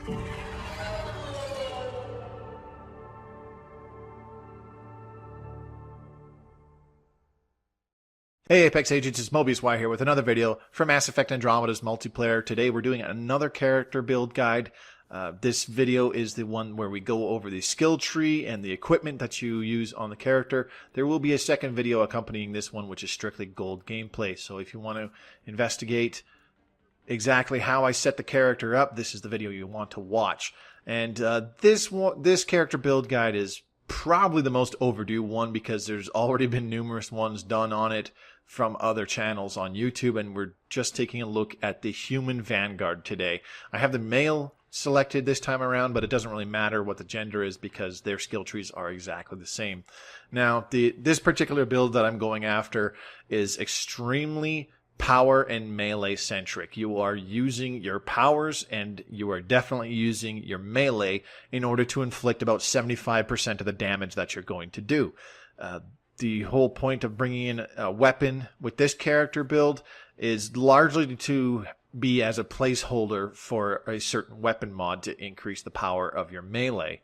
Hey Apex Agents, it's Mobius here with another video from Mass Effect Andromeda's multiplayer. Today we're doing another character build guide. This video is the one where we go over the skill tree and the equipment that you use on the character. There will be a second video accompanying this one, which is strictly gold gameplay. So if you want to investigate exactly how I set the character up, this is the video you want to watch. And this character build guide is probably the most overdue one because there's already been numerous ones done on it from other channels on YouTube, and we're just taking a look at the Human Vanguard today. I have the male selected this time around, but it doesn't really matter what the gender is because their skill trees are exactly the same. Now, this particular build that I'm going after is extremely power and melee centric. You are using your powers and you are definitely using your melee in order to inflict about 75% of the damage that you're going to do. The whole point of bringing in a weapon with this character build is largely to be as a placeholder for a certain weapon mod to increase the power of your melee.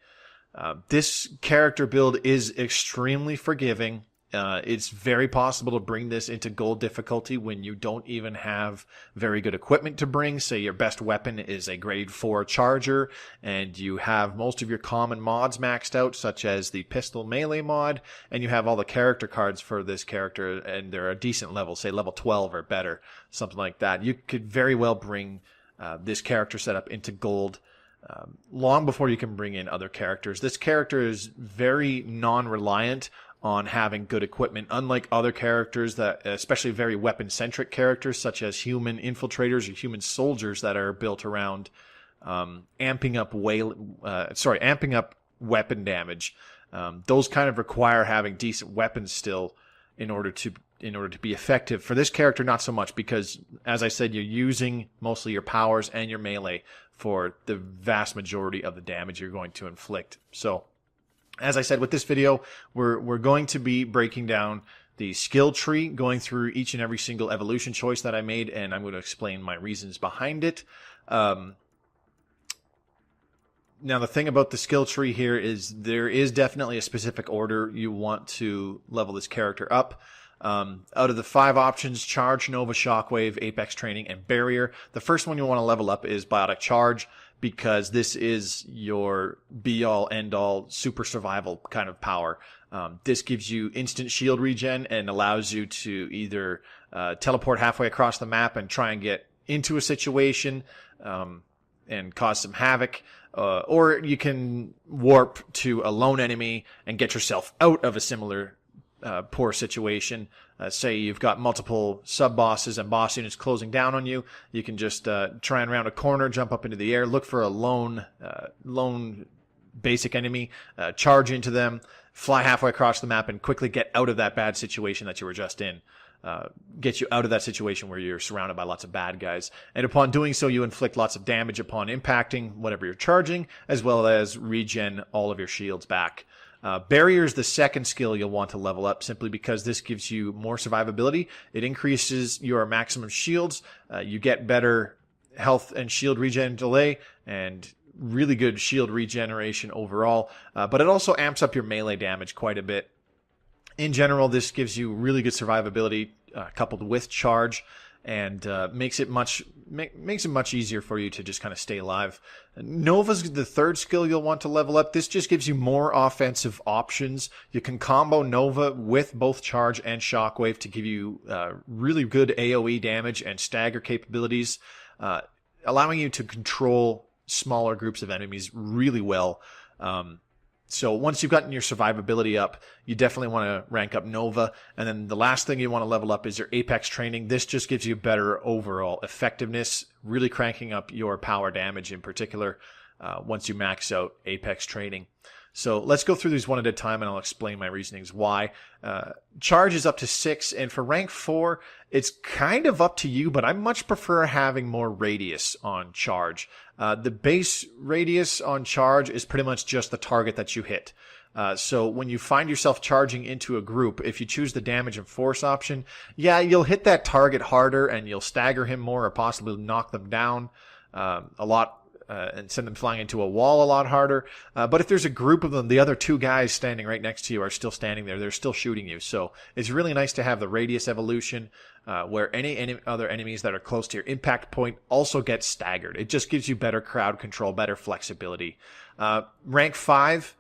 This character build is extremely forgiving. It's very possible to bring this into gold difficulty when you don't even have very good equipment to bring. Say your best weapon is a grade 4 charger and you have most of your common mods maxed out, such as the pistol melee mod, and you have all the character cards for this character and they're a decent level, say level 12 or better, something like that. You could very well bring this character setup into gold long before you can bring in other characters. This character is very non-reliant on having good equipment, unlike other characters that, especially very weapon-centric characters such as human infiltrators or human soldiers that are built around amping up weapon damage. Those kind of require having decent weapons still in order to be effective. For this character, not so much, because as I said, you're using mostly your powers and your melee for the vast majority of the damage you're going to inflict. So, as I said, with this video, we're going to be breaking down the skill tree, going through each and every single evolution choice that I made, and I'm going to explain my reasons behind it. Now, the thing about the skill tree here is there is definitely a specific order you want to level this character up. Out of the 5 options, Charge, Nova, Shockwave, Apex Training, and Barrier, the first one you want to level up is Biotic Charge, because this is your be-all, end-all, super survival kind of power. This gives you instant shield regen and allows you to either teleport halfway across the map and try and get into a situation and cause some havoc, or you can warp to a lone enemy and get yourself out of a similar poor situation. Say you've got multiple sub-bosses and boss units closing down on you. You can just try and round a corner, jump up into the air, look for a lone basic enemy, charge into them, fly halfway across the map, and quickly get out of that bad situation that you were just in. Get you out of that situation where you're surrounded by lots of bad guys. And upon doing so, you inflict lots of damage upon impacting whatever you're charging, as well as regen all of your shields back. Barrier is the second skill you'll want to level up, simply because this gives you more survivability. It increases your maximum shields. You get better health and shield regen delay and really good shield regeneration overall. But it also amps up your melee damage quite a bit. In general, this gives you really good survivability coupled with charge, and makes it much easier for you to just kind of stay alive. Nova's the third skill you'll want to level up. This just gives you more offensive options. You can combo Nova with both charge and shockwave to give you really good AoE damage and stagger capabilities, allowing you to control smaller groups of enemies really well. So once you've gotten your survivability up, you definitely want to rank up Nova. And then the last thing you want to level up is your Apex Training. This just gives you better overall effectiveness, really cranking up your power damage in particular once you max out Apex Training. So let's go through these one at a time and I'll explain my reasonings why. Charge is up to 6, and for rank 4, it's kind of up to you, but I much prefer having more radius on charge. The base radius on charge is pretty much just the target that you hit. So when you find yourself charging into a group, if you choose the damage and force option, yeah, you'll hit that target harder and you'll stagger him more or possibly knock them down a lot and send them flying into a wall a lot harder. But if there's a group of them, the other two guys standing right next to you are still standing there. They're still shooting you. So it's really nice to have the radius evolution where any other enemies that are close to your impact point also get staggered. It just gives you better crowd control, better flexibility. Rank 5,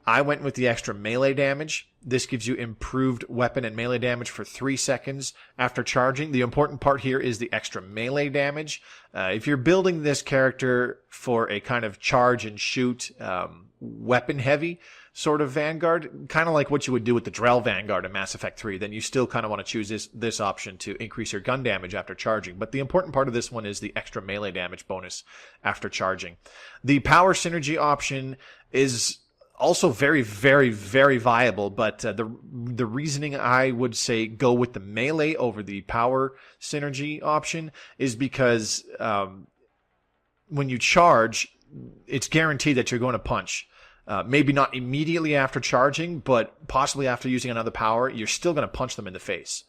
I went with the extra melee damage. This gives you improved weapon and melee damage for 3 seconds after charging. The important part here is the extra melee damage. If you're building this character for a kind of charge and shoot weapon heavy sort of Vanguard, kind of like what you would do with the Drell Vanguard in Mass Effect 3, then you still kind of want to choose this option to increase your gun damage after charging. But the important part of this one is the extra melee damage bonus after charging. The power synergy option is also very, very, very viable, but the reasoning I would say go with the melee over the power synergy option is because when you charge, it's guaranteed that you're going to punch. Maybe not immediately after charging, but possibly after using another power, you're still going to punch them in the face.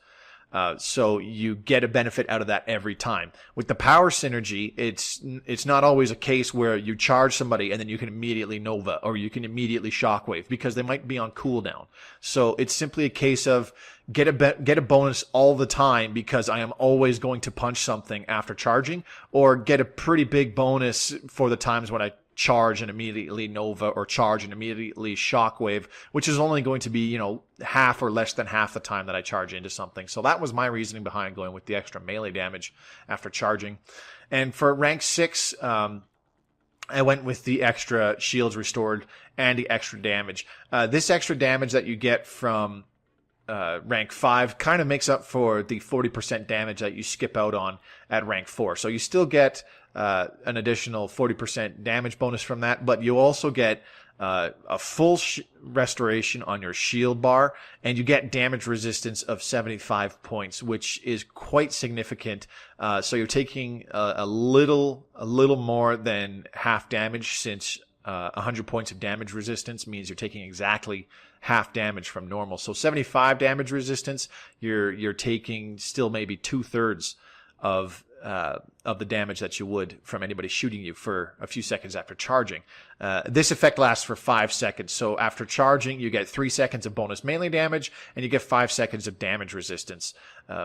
So you get a benefit out of that every time. With the power synergy, it's not always a case where you charge somebody and then you can immediately Nova or you can immediately Shockwave because they might be on cooldown. So it's simply a case of get a bonus all the time because I am always going to punch something after charging, or get a pretty big bonus for the times when I charge and immediately Nova or charge and immediately Shockwave, which is only going to be, half or less than half the time that I charge into something. So that was my reasoning behind going with the extra melee damage after charging. And for rank 6, I went with the extra shields restored and the extra damage. This extra damage that you get from rank 5 kind of makes up for the 40% damage that you skip out on at rank 4. So you still get an additional 40% damage bonus from that, but you also get a full restoration on your shield bar, and you get damage resistance of 75 points, which is quite significant. So you're taking a little more than half damage, since 100 points of damage resistance means you're taking exactly half damage from normal. So 75 damage resistance, you're taking still maybe 2/3 of the damage that you would from anybody shooting you for a few seconds after charging. This effect lasts for 5 seconds. So after charging, you get 3 seconds of bonus melee damage, and you get 5 seconds of damage resistance,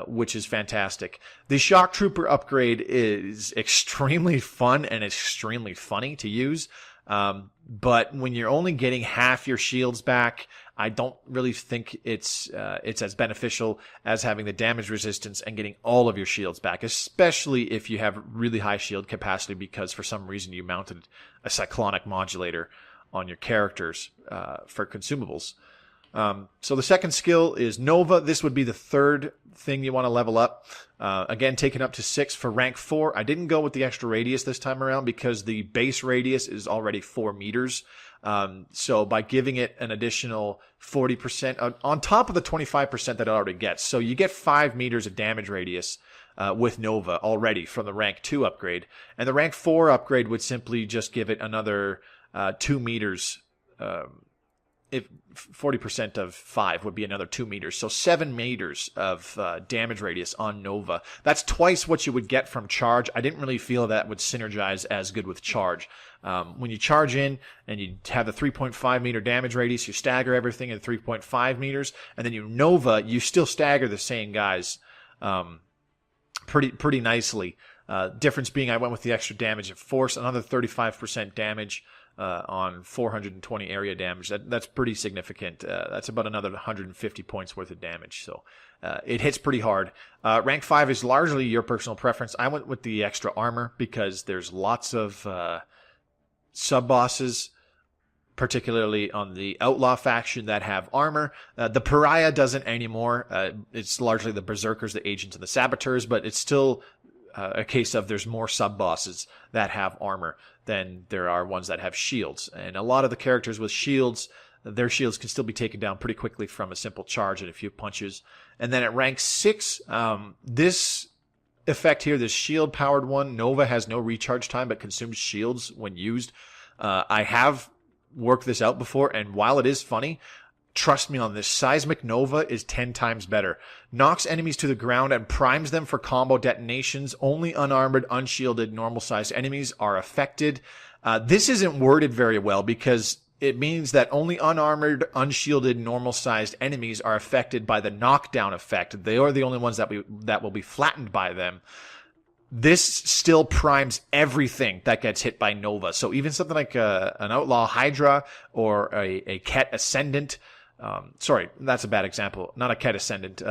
which is fantastic. The Shock Trooper upgrade is extremely fun and extremely funny to use. But when you're only getting half your shields back, I don't really think it's as beneficial as having the damage resistance and getting all of your shields back, especially if you have really high shield capacity because for some reason you mounted a cyclonic modulator on your characters for consumables. So the second skill is Nova. This would be the third thing you want to level up. Again, taken up to 6 for rank 4. I didn't go with the extra radius this time around because the base radius is already 4 meters. So by giving it an additional 40% on top of the 25% that it already gets. So you get 5 meters of damage radius with Nova already from the rank 2 upgrade. And the rank 4 upgrade would simply just give it another 2 meters. If 40% of 5 would be another 2 meters. So 7 meters of damage radius on Nova. That's twice what you would get from charge. I didn't really feel that would synergize as good with charge. When you charge in and you have the 3.5 meter damage radius, you stagger everything at 3.5 meters, and then you Nova, you still stagger the same guys pretty nicely. Difference being I went with the extra damage of force, another 35% damage on 420 area damage. That's pretty significant. That's about another 150 points worth of damage. So it hits pretty hard. Rank 5 is largely your personal preference. I went with the extra armor because there's lots of sub-bosses, particularly on the Outlaw faction, that have armor. The Pariah doesn't anymore. It's largely the Berserkers, the Agents, and the Saboteurs, but it's still a case of there's more sub-bosses that have armor than there are ones that have shields. And a lot of the characters with shields, their shields can still be taken down pretty quickly from a simple charge and a few punches. And then at rank 6, this effect here, this shield-powered one, Nova has no recharge time but consumes shields when used. I have worked this out before, and while it is funny, Trust me on this. Seismic Nova is 10 times better. Knocks enemies to the ground and primes them for combo detonations. Only unarmored, unshielded, normal-sized enemies are affected. This isn't worded very well because it means that only unarmored, unshielded, normal-sized enemies are affected by the knockdown effect. They are the only ones that will be flattened by them. This still primes everything that gets hit by Nova. So even something like an Outlaw Hydra or a Ket Ascendant, sorry, that's a bad example. Not a Ket Ascendant,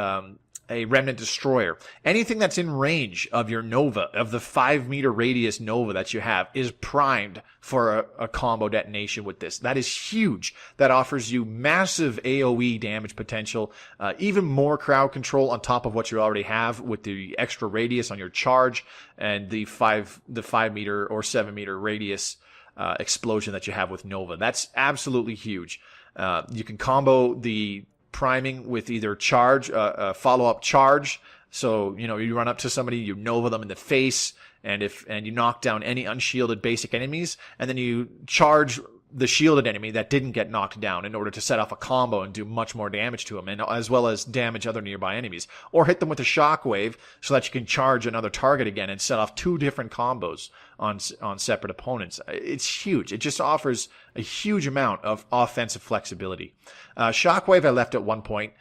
a Remnant Destroyer. Anything that's in range of your Nova, of the 5-meter radius Nova that you have, is primed for a combo detonation with this. That is huge. That offers you massive AoE damage potential, even more crowd control on top of what you already have with the extra radius on your charge and the 5-meter or 7-meter radius explosion that you have with Nova. That's absolutely huge. You can combo the priming with either charge, follow-up charge. So, you run up to somebody, you Nova them in the face, and you knock down any unshielded basic enemies, and then you charge the shielded enemy that didn't get knocked down in order to set off a combo and do much more damage to them, and as well as damage other nearby enemies. Or hit them with a shockwave so that you can charge another target again and set off 2 different combos on separate opponents. It's huge. It just offers a huge amount of offensive flexibility. Shockwave I left at one point.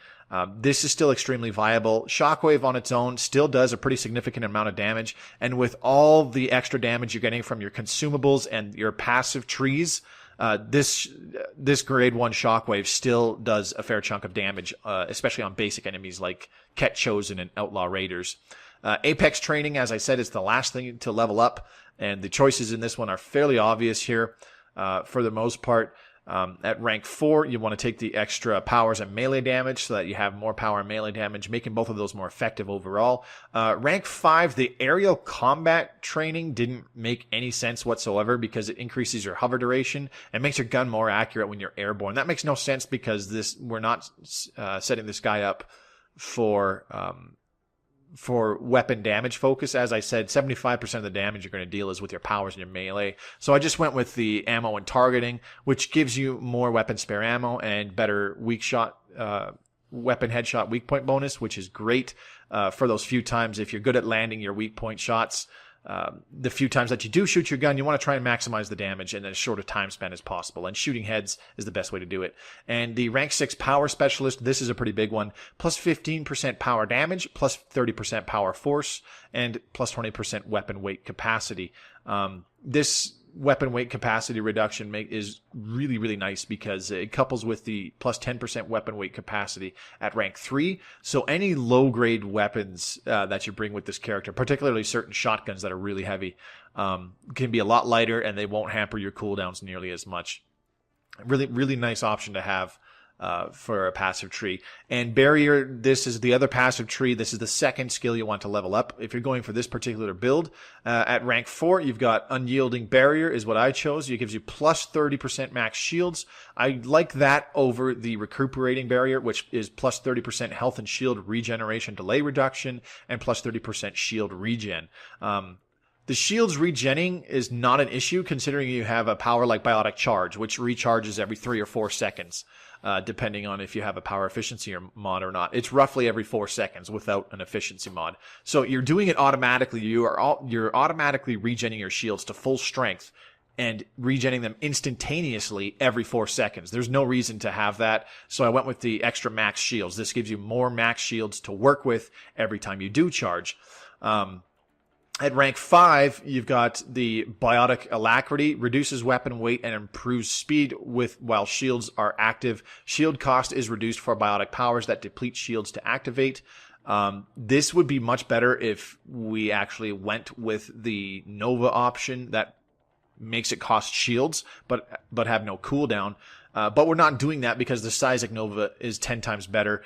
This is still extremely viable. Shockwave on its own still does a pretty significant amount of damage, and with all the extra damage you're getting from your consumables and your passive trees, this grade 1 Shockwave still does a fair chunk of damage, especially on basic enemies like Ket Chosen and Outlaw Raiders. Apex Training, as I said, is the last thing to level up, and the choices in this one are fairly obvious here for the most part. At rank 4, you want to take the extra powers and melee damage so that you have more power and melee damage, making both of those more effective overall. Rank 5, the aerial combat training didn't make any sense whatsoever because it increases your hover duration and makes your gun more accurate when you're airborne. That makes no sense because we're not setting this guy up for weapon damage focus. As I said, 75% of the damage you're going to deal is with your powers and your melee. So I just went with the ammo and targeting, which gives you more weapon spare ammo and better weak shot, weapon headshot weak point bonus, which is great for those few times if you're good at landing your weak point shots. The few times that you do shoot your gun, you want to try and maximize the damage in as short a time span as possible, and shooting heads is the best way to do it. And the rank 6 power specialist, this is a pretty big one. Plus 15% power damage, plus 30% power force, and plus 20% weapon weight capacity. This weapon weight capacity reduction is really, really nice because it couples with the plus 10% weapon weight capacity at rank 3. So any low-grade weapons that you bring with this character, particularly certain shotguns that are really heavy, can be a lot lighter and they won't hamper your cooldowns nearly as much. Really, really nice option to have for a passive tree. And Barrier, this is the other passive tree. This is the second skill you want to level up if you're going for this particular build. At rank 4, you've got Unyielding Barrier is what I chose. It gives you plus 30% max shields. I like that over the Recuperating Barrier, which is plus 30% health and shield regeneration delay reduction and plus 30% shield regen. The shield's regenning is not an issue considering you have a power like Biotic Charge, which recharges every 3 or 4 seconds. Depending on if you have a power efficiency mod or not. It's roughly every 4 seconds without an efficiency mod. So you're doing it automatically. You're automatically regenning your shields to full strength and regenning them instantaneously every 4 seconds. There's no reason to have that. So I went with the extra max shields. This gives you more max shields to work with every time you do charge. At rank 5, you've got the Biotic Alacrity, reduces weapon weight and improves speed while shields are active. Shield cost is reduced for biotic powers that deplete shields to activate. This would be much better if we actually went with the Nova option that makes it cost shields, but have no cooldown. But we're not doing that because the Seismic Nova is 10 times better.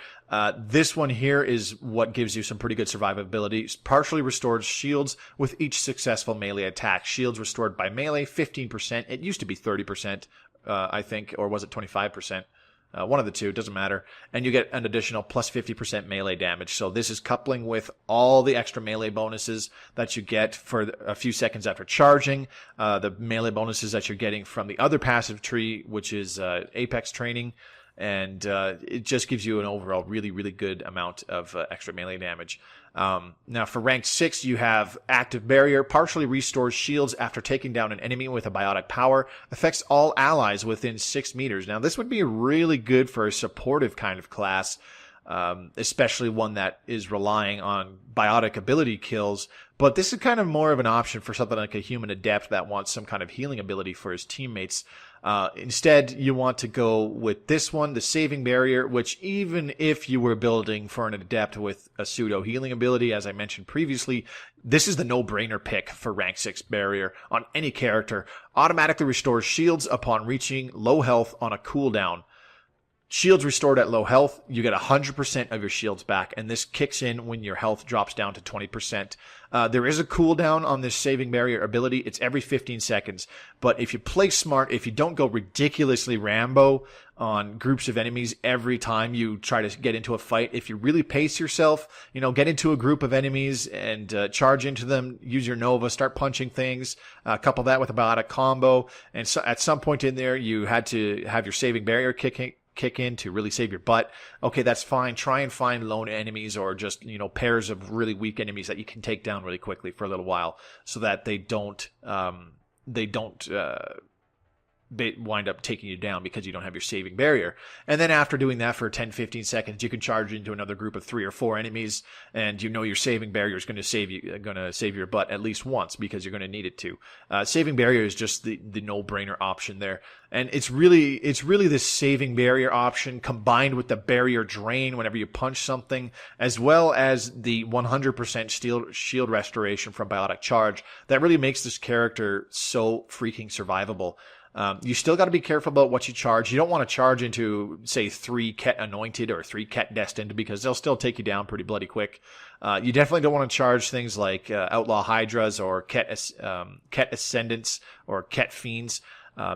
This one here is what gives you some pretty good survivability. Partially restored shields with each successful melee attack. Shields restored by melee, 15%. It used to be 30%, I think, or was it 25%? One of the two, doesn't matter. And you get an additional plus 50% melee damage. So this is coupling with all the extra melee bonuses that you get for a few seconds after charging. The melee bonuses that you're getting from the other passive tree, which is Apex Training. and it just gives you an overall really, really good amount of extra melee damage. Now for rank 6, you have Active Barrier, partially restores shields after taking down an enemy with a biotic power, affects all allies within 6 meters. Now this would be really good for a supportive kind of class, especially one that is relying on biotic ability kills. But this is kind of more of an option for something like a human adept that wants some kind of healing ability for his teammates. Instead, you want to go with this one, the Saving Barrier, which even if you were building for an adept with a pseudo healing ability, as I mentioned previously, this is the no-brainer pick for rank 6 Barrier on any character. Automatically restores shields upon reaching low health on a cooldown. Shields restored at low health, you get 100% of your shields back, and this kicks in when your health drops down to 20%. There is a cooldown on this Saving Barrier ability. It's every 15 seconds. But if you play smart, if you don't go ridiculously Rambo on groups of enemies every time you try to get into a fight, if you really pace yourself, get into a group of enemies and charge into them, use your Nova, start punching things, couple that with a biotic combo, and so at some point in there, you had to have your Saving Barrier kick in to really save your butt. Okay, that's fine. Try and find lone enemies or just, pairs of really weak enemies that you can take down really quickly for a little while so that they don't wind up taking you down because you don't have your Saving Barrier. And then after doing that for 10-15 seconds, you can charge into another group of 3 or 4 enemies, and your Saving Barrier is going to save your butt at least once because you're going to need it to. Saving Barrier is just the no-brainer option there. And it's really this Saving Barrier option combined with the Barrier Drain whenever you punch something, as well as the 100% shield restoration from Biotic Charge that really makes this character so freaking survivable. You still got to be careful about what you charge. You don't want to charge into, say, 3 Ket Anointed or 3 Ket Destined because they'll still take you down pretty bloody quick. You definitely don't want to charge things like Outlaw Hydras or Ket Ascendants or Ket Fiends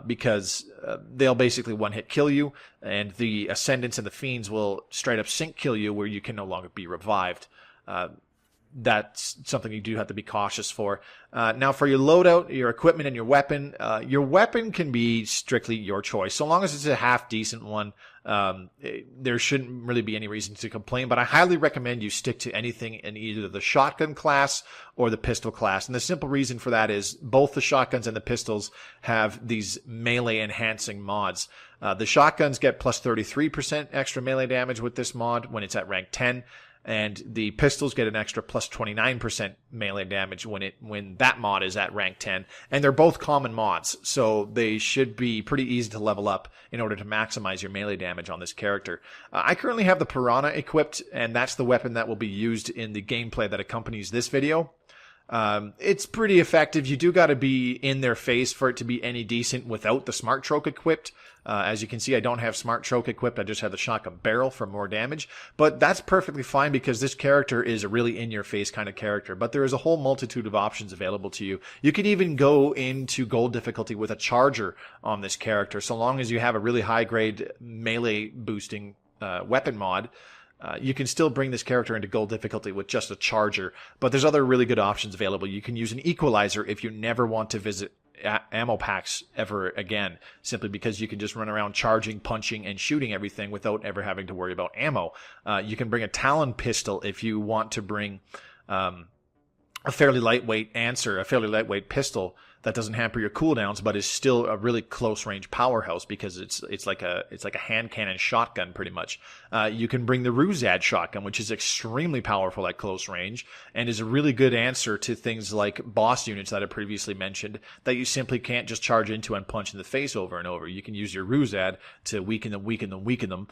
because they'll basically one-hit kill you, and the Ascendants and the Fiends will straight up sync kill you where you can no longer be revived. That's something you do have to be cautious for. Now for your loadout, your equipment, and your weapon can be strictly your choice. So long as it's a half-decent one, there shouldn't really be any reason to complain, but I highly recommend you stick to anything in either the shotgun class or the pistol class. And the simple reason for that is both the shotguns and the pistols have these melee-enhancing mods. The shotguns get plus 33% extra melee damage with this mod when it's at rank 10. And the pistols get an extra plus 29% melee damage when that mod is at rank 10. And they're both common mods, so they should be pretty easy to level up in order to maximize your melee damage on this character. I currently have the Piranha equipped, and that's the weapon that will be used in the gameplay that accompanies this video. It's pretty effective. You do got to be in their face for it to be any decent without the Smart Choke equipped. As you can see, I don't have Smart Choke equipped. I just have the shotgun barrel for more damage. But that's perfectly fine because this character is a really in-your-face kind of character. But there is a whole multitude of options available to you. You could even go into gold difficulty with a charger on this character, so long as you have a really high-grade melee boosting weapon mod. You can still bring this character into gold difficulty with just a charger, but there's other really good options available. You can use an equalizer if you never want to visit ammo packs ever again, simply because you can just run around charging, punching, and shooting everything without ever having to worry about ammo. You can bring a Talon pistol if you want to bring a fairly lightweight answer, a fairly lightweight pistol that doesn't hamper your cooldowns, but is still a really close range powerhouse because it's like a hand cannon shotgun pretty much. You can bring the Ruzad shotgun, which is extremely powerful at close range and is a really good answer to things like boss units that I previously mentioned that you simply can't just charge into and punch in the face over and over. You can use your Ruzad to weaken them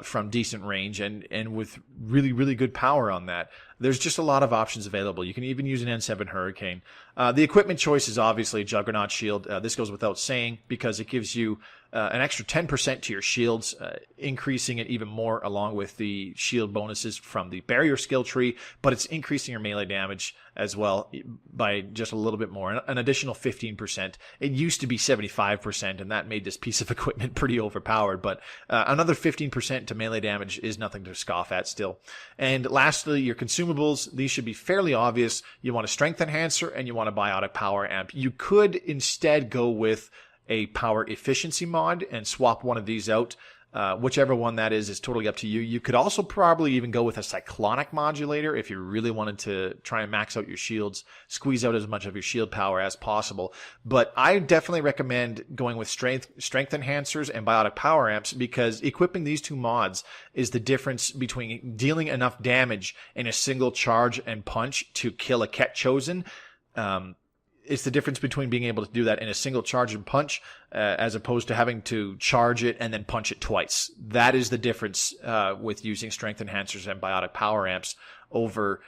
from decent range and with really, really good power on that. There's just a lot of options available. You can even use an N7 Hurricane. The equipment choice is obviously Juggernaut Shield. This goes without saying because it gives you an extra 10% to your shields, increasing it even more along with the shield bonuses from the barrier skill tree, but it's increasing your melee damage as well by just a little bit more, an additional 15%. It used to be 75%, and that made this piece of equipment pretty overpowered, but another 15% to melee damage is nothing to scoff at still. And lastly, your consumables, these should be fairly obvious. You want a strength enhancer and you want a biotic power amp. You could instead go with a power efficiency mod and swap one of these out Whichever one that is totally up to you. You could also probably even go with a cyclonic modulator if you really wanted to try and max out your shields, squeeze out as much of your shield power as possible. But I definitely recommend going with strength enhancers and biotic power amps, because equipping these two mods is the difference between dealing enough damage in a single charge and punch to kill a Ket Chosen. It's the difference between being able to do that in a single charge and punch as opposed to having to charge it and then punch it twice. That is the difference with using strength enhancers and biotic power amps over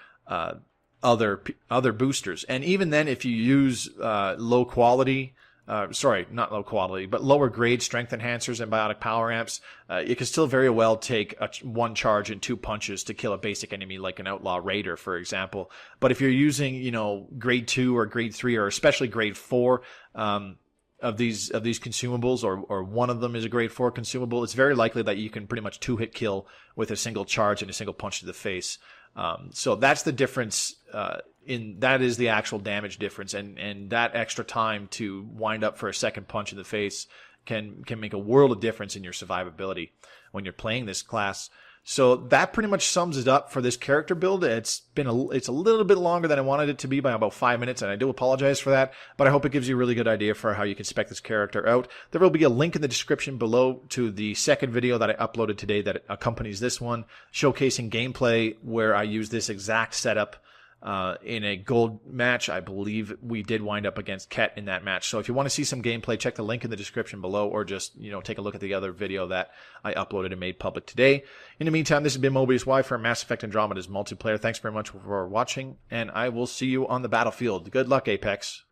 other boosters. And even then, if you use low quality, not low quality, but lower grade strength enhancers and biotic power amps, it can still very well take one charge and 2 punches to kill a basic enemy like an Outlaw Raider, for example. But if you're using, grade 2 or grade 3 or especially grade 4 of these consumables, or one of them is a grade 4 consumable, it's very likely that you can pretty much 2-hit kill with a single charge and a single punch to the face. So that's the difference. That is the actual damage difference, and that extra time to wind up for a second punch in the face can make a world of difference in your survivability when you're playing this class. So that pretty much sums it up for this character build. It's a little bit longer than I wanted it to be by about 5 minutes, and I do apologize for that, but I hope it gives you a really good idea for how you can spec this character out. There will be a link in the description below to the second video that I uploaded today that accompanies this one, showcasing gameplay where I use this exact setup in a gold match. I believe we did wind up against Ket in that match. So if you want to see some gameplay, check the link in the description below, or just, take a look at the other video that I uploaded and made public today. In the meantime, this has been Mobius Y for Mass Effect Andromeda's multiplayer. Thanks very much for watching, and I will see you on the battlefield. Good luck, Apex.